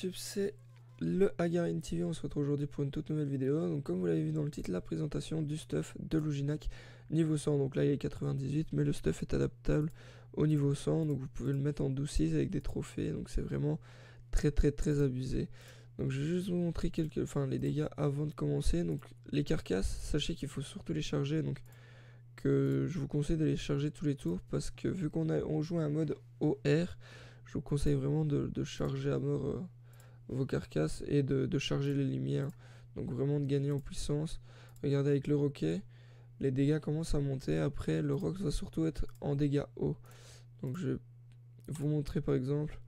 YouTube, c'est le Agarin TV. On se retrouve aujourd'hui pour une toute nouvelle vidéo. Donc comme vous l'avez vu dans le titre, la présentation du stuff de Louginac niveau 100. Donc là il est 98, mais le stuff est adaptable au niveau 100. Donc vous pouvez le mettre en 12-6 avec des trophées. Donc c'est vraiment très abusé. Donc je vais juste vous montrer les dégâts avant de commencer. Donc les carcasses, sachez qu'il faut surtout les charger. Donc que je vous conseille de les charger tous les tours, parce que vu qu'on joue un mode OR, je vous conseille vraiment de charger à mort vos carcasses et de charger les lumières. Donc vraiment de gagner en puissance. Regardez avec le roquet, les dégâts commencent à monter. Après le rox va surtout être en dégâts hauts. Donc je vais vous montrer par exemple.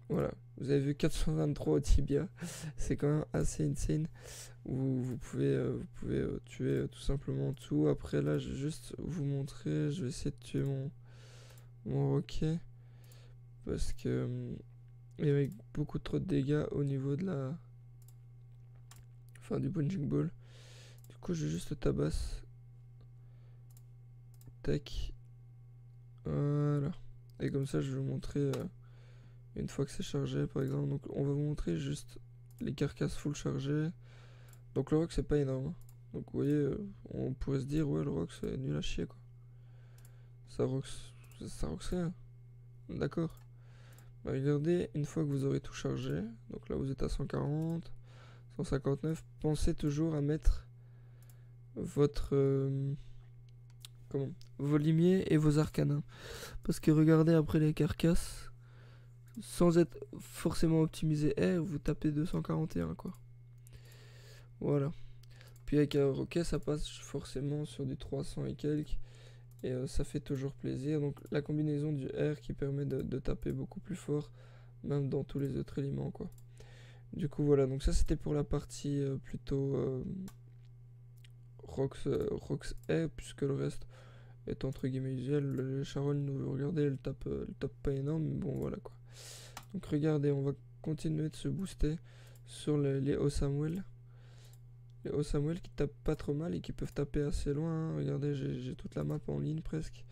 Voilà, vous avez vu 423 au tibia, c'est quand même assez insane. Vous pouvez tuer tout simplement tout. Après là, je vais juste vous montrer, je vais essayer de tuer mon roquet. Parce que il y avait beaucoup trop de dégâts au niveau de la... du punching ball. Du coup, je vais juste le tabasse. Tac. Voilà. Et comme ça, je vais vous montrer... une fois que c'est chargé par exemple. Donc on va vous montrer juste les carcasses full chargées. Donc le rox c'est pas énorme. Donc vous voyez, on pourrait se dire ouais, le rox c'est nul à chier quoi. Ça rox rien. D'accord. Bah, regardez, une fois que vous aurez tout chargé, donc là vous êtes à 140, 159, pensez toujours à mettre votre vos limiers et vos arcanins. Parce que regardez après les carcasses, sans être forcément optimisé R, vous tapez 241 quoi. Voilà. Puis avec un roquet, ça passe forcément sur du 300 et quelques. Et ça fait toujours plaisir. Donc la combinaison du R qui permet de taper beaucoup plus fort, même dans tous les autres éléments quoi. Du coup voilà, donc ça c'était pour la partie plutôt Rox R, puisque le reste est entre guillemets usuel. Le Charonne, vous regardez, elle tape pas énorme, mais bon voilà quoi. Donc regardez, on va continuer de se booster sur les Osamuel. Les Osamuel qui tapent pas trop mal et qui peuvent taper assez loin. Hein. Regardez, j'ai toute la map en ligne presque.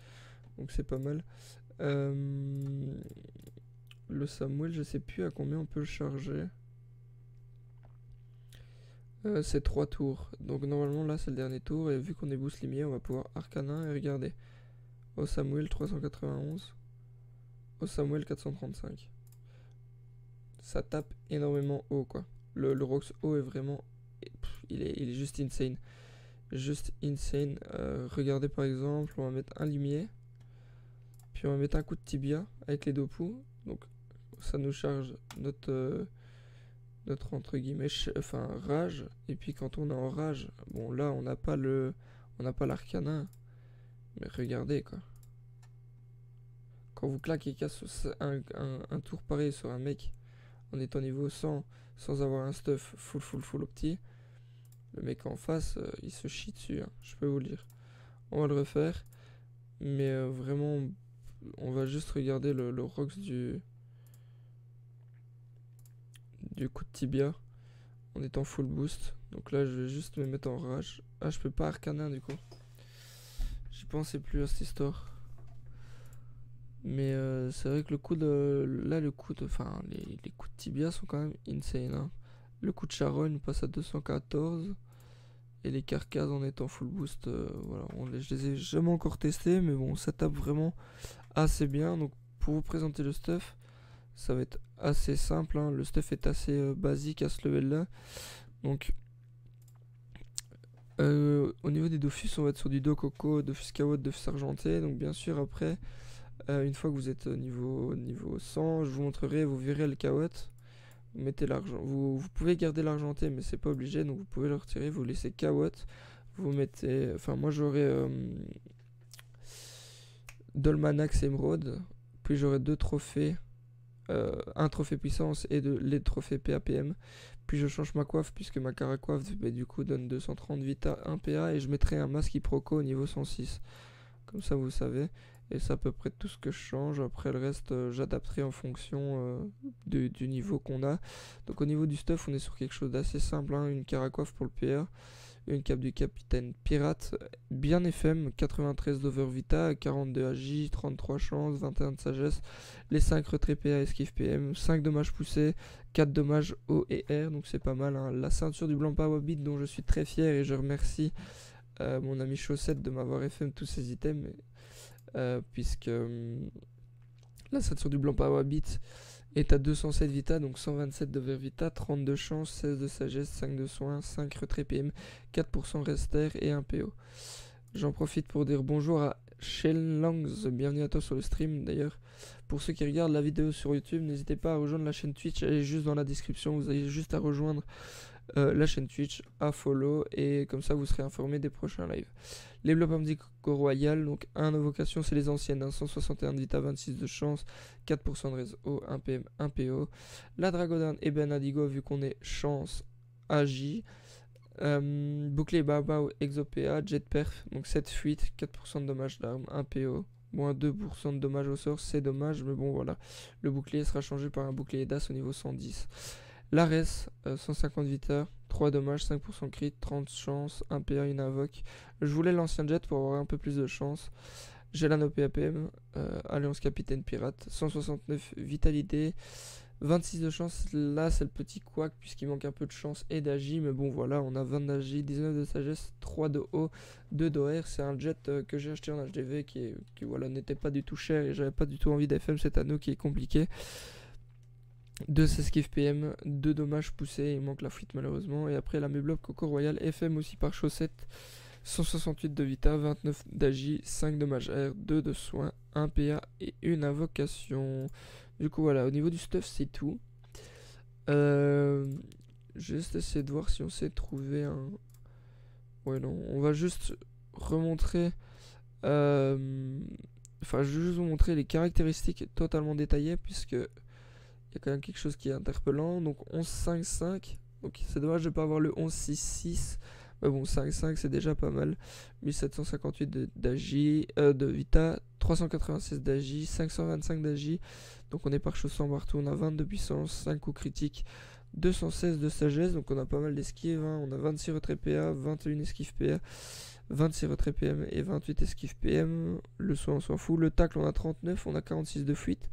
Donc c'est pas mal. Le Samuel, je sais plus à combien on peut le charger. C'est 3 tours. Donc normalement là c'est le dernier tour. Et vu qu'on est boost limier, on va pouvoir Arcanin. Et regardez. Osamuel 391. Osamuel 435. Ça tape énormément haut quoi. Le Rox haut est vraiment... il est juste insane. Juste insane. Regardez par exemple, on va mettre un limier. Puis on va mettre un coup de tibia avec les deux poux. Donc ça nous charge notre entre guillemets rage. Et puis quand on est en rage, bon là on n'a pas l'arcanin. Mais regardez quoi. Quand vous claquez un tour pareil sur un mec en étant niveau 100 sans avoir un stuff full opti, le mec en face il se chie dessus, hein, je peux vous le dire. On va le refaire, mais vraiment on va juste regarder le rox du coup de tibia en étant full boost. Donc là je vais juste me mettre en rage. Ah, je peux pas arcanin du coup, j'y pensais plus à cette histoire. Mais c'est vrai que les coups de tibia sont quand même insane. Hein. Le coup de charogne passe à 214. Et les carcasses en étant full boost, voilà, je les ai jamais encore testés. Mais bon, ça tape vraiment assez bien. Donc pour vous présenter le stuff, ça va être assez simple. Hein. Le stuff est assez basique à ce level là. Donc au niveau des Dofus, on va être sur du Dokoko, Dofus Kawot, Dofus Argenté. Donc bien sûr après... une fois que vous êtes niveau 100, je vous montrerai, vous verrez le Kawot. Vous mettez l'argent. Vous pouvez garder l'argenté, mais c'est pas obligé, donc vous pouvez le retirer. Vous laissez Kawot. Vous mettez. Enfin, moi j'aurai Dolmanax Emerald. Puis j'aurai 2 trophées. Un trophée puissance et les trophées PAPM. Puis je change ma coiffe, puisque ma caracoiffe du coup donne 230 vita 1 PA. Et je mettrai un masque Iproco au niveau 106. Comme ça vous savez. Et c'est à peu près tout ce que je change. Après le reste j'adapterai en fonction du niveau qu'on a. Donc au niveau du stuff on est sur quelque chose d'assez simple. Hein. Une caracoiffe pour le PR. une cape du capitaine pirate, bien FM, 93 d'Overvita, 42 AJ, 33 chance, 21 de sagesse, les 5 retraits PA esquive PM, 5 dommages poussés, 4 dommages O et R, donc c'est pas mal, hein. La ceinture du blanc Power Beat dont je suis très fier et je remercie mon ami Chaussette de m'avoir FM tous ces items, puisque la ceinture du blanc Power Beat est à 207 Vita, donc 127 de Vita, 32 chance, 16 de sagesse, 5 de soin, 5 retrait PM, 4% rester et 1 PO. J'en profite pour dire bonjour à Shelllangs, bienvenue à toi sur le stream d'ailleurs. Pour ceux qui regardent la vidéo sur YouTube, n'hésitez pas à rejoindre la chaîne Twitch, elle est juste dans la description, vous avez juste à rejoindre la chaîne Twitch, à follow, et comme ça vous serez informé des prochains lives. Les blocs Amdico Royal, donc 1 invocation, c'est les anciennes, hein, 161 de Vita, 26 de chance, 4% de réseau, 1 PM, 1 PO. La Dragodin et Benadigo, vu qu'on est chance, AJ. Bouclier Babao, Exopéa, Jet Perf, donc 7 fuites, 4% de dommages d'armes, 1 PO. Moins 2% de dommages au sort, c'est dommage, mais bon voilà. Le bouclier sera changé par un bouclier DAS au niveau 110. L'Ares, 150 Vita, 3 dommages, 5% crit, 30 chance, 1 PA, une invoque. Je voulais l'ancien jet pour avoir un peu plus de chance. J'ai l'anneau PAPM, Alliance Capitaine Pirate, 169 vitalité, 26 de chance. Là c'est le petit couac puisqu'il manque un peu de chance et d'agi, mais bon voilà, on a 20 d'agi, 19 de sagesse, 3 de haut, 2 d'OR. C'est un jet que j'ai acheté en HDV qui voilà, n'était pas du tout cher et j'avais pas du tout envie d'FM cet anneau qui est compliqué. 2 esquive PM, 2 dommages poussés, il manque la fuite malheureusement. Et après la Mublob Coco Royal, FM aussi par chaussette, 168 de Vita, 29 d'Agi, 5 dommages R, 2 de soins, 1 PA et une invocation. Du coup voilà, au niveau du stuff c'est tout. Juste essayer de voir si on sait trouver un... Ouais non, on va juste remontrer... Enfin je vais juste vous montrer les caractéristiques totalement détaillées puisque... Il y a quand même quelque chose qui est interpellant. Donc 11-5-5. Donc c'est dommage de ne pas avoir le 11-6-6. Mais bon, 5-5 c'est déjà pas mal. 1758 d'Agi, de Vita. 386 d'Agi. 525 d'Agi. Donc on est par chaussant partout. On a 20 de puissance. 5 coups critiques. 216 de sagesse. Donc on a pas mal d'esquives. Hein. On a 26 retraits PA. 21 esquives PA. 26 retraits PM et 28 esquives PM. Le soin on s'en fout. Le tacle on a 39. On a 46 de fuite.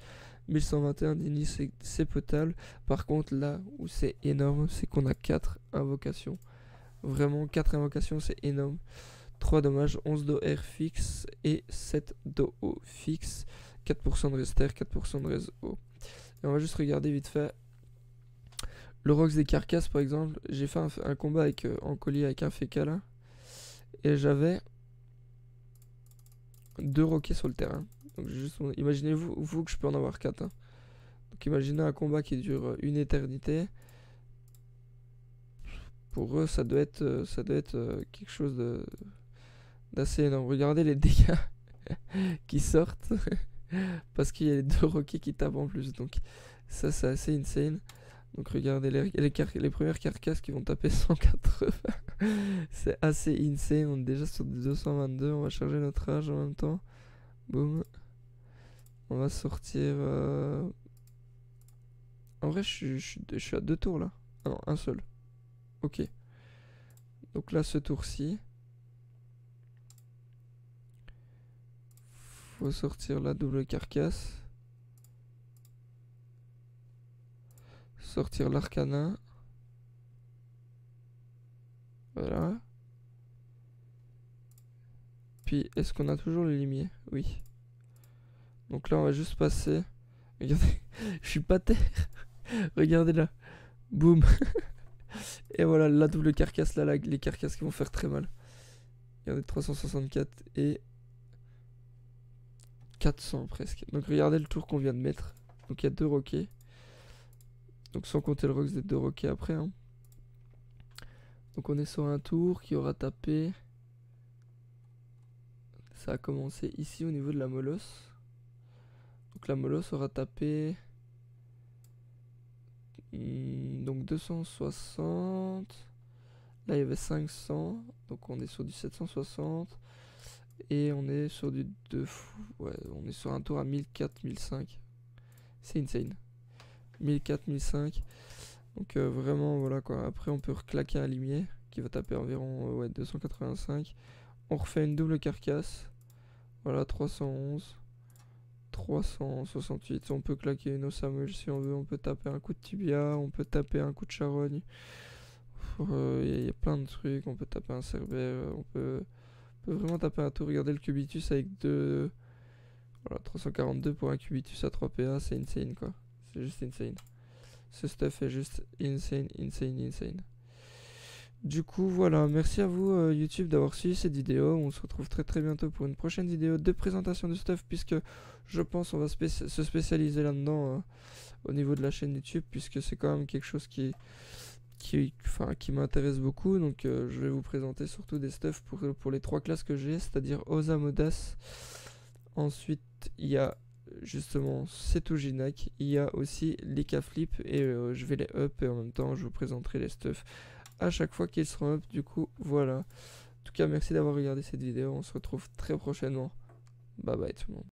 1121 d'initié, c'est potable. Par contre, là où c'est énorme, c'est qu'on a 4 invocations. Vraiment, 4 invocations, c'est énorme. 3 dommages, 11 d'OR fixe et 7 d'OO fixe. 4% de rester, 4% de réseau. Et on va juste regarder vite fait. Le Rox des carcasses, par exemple, j'ai fait un combat avec, en collier avec un Feka là. Et j'avais 2 roquets sur le terrain. Donc juste, imaginez-vous que je peux en avoir 4. Hein. Donc imaginez un combat qui dure une éternité. Pour eux, ça doit être quelque chose d'assez énorme. Regardez les dégâts qui sortent. Parce qu'il y a les 2 roquets qui tapent en plus. Donc ça, c'est assez insane. Donc regardez les premières carcasses qui vont taper 180. C'est assez insane. On est déjà sur des 222. On va charger notre rage en même temps. Boum. On va sortir... En vrai, je suis à 2 tours là. Ah non, un seul. Ok. Donc là, ce tour-ci. Faut sortir la double carcasse. Sortir l'arcana. Voilà. Puis, est-ce qu'on a toujours le limier? Oui. Donc là, on va juste passer. Regardez, je suis pas terre. Regardez là. Boum. Et voilà, la double carcasse là, les carcasses qui vont faire très mal. Regardez, 364 et 400 presque. Donc regardez le tour qu'on vient de mettre. Donc il y a 2 roquets. Donc sans compter le Rox des 2 roquets après. Hein. Donc on est sur un tour qui aura tapé... Ça a commencé ici au niveau de la molosse. Donc la molosse aura tapé... donc 260. Là il y avait 500. Donc on est sur du 760. Et on est sur du 2 fou. Ouais, on est sur un tour à 1004, 1005. C'est insane. 1004, 1005. Donc vraiment voilà quoi. Après on peut reclaquer un limier qui va taper environ ouais, 285. On refait une double carcasse. Voilà, 311. 368. On peut claquer une Osamuel si on veut. On peut taper un coup de tibia. On peut taper un coup de charogne. Il y a plein de trucs. On peut taper un cerbère. On peut vraiment taper un tout. Regardez le cubitus avec deux. Voilà, 342 pour un cubitus à 3 PA. C'est insane quoi. C'est juste insane. Ce stuff est juste insane, insane, insane. Du coup, voilà. Merci à vous, YouTube, d'avoir suivi cette vidéo. On se retrouve très très bientôt pour une prochaine vidéo de présentation du stuff, puisque je pense on va se spécialiser là-dedans au niveau de la chaîne YouTube, puisque c'est quand même quelque chose qui m'intéresse beaucoup. Donc, je vais vous présenter surtout des stuff pour les 3 classes que j'ai, c'est-à-dire Osamodas. Ensuite, il y a justement Setujinac, il y a aussi les K-Flip et je vais les up et en même temps je vous présenterai les stuff à chaque fois qu'ils seront up. Du coup voilà, en tout cas merci d'avoir regardé cette vidéo, on se retrouve très prochainement, bye bye tout le monde.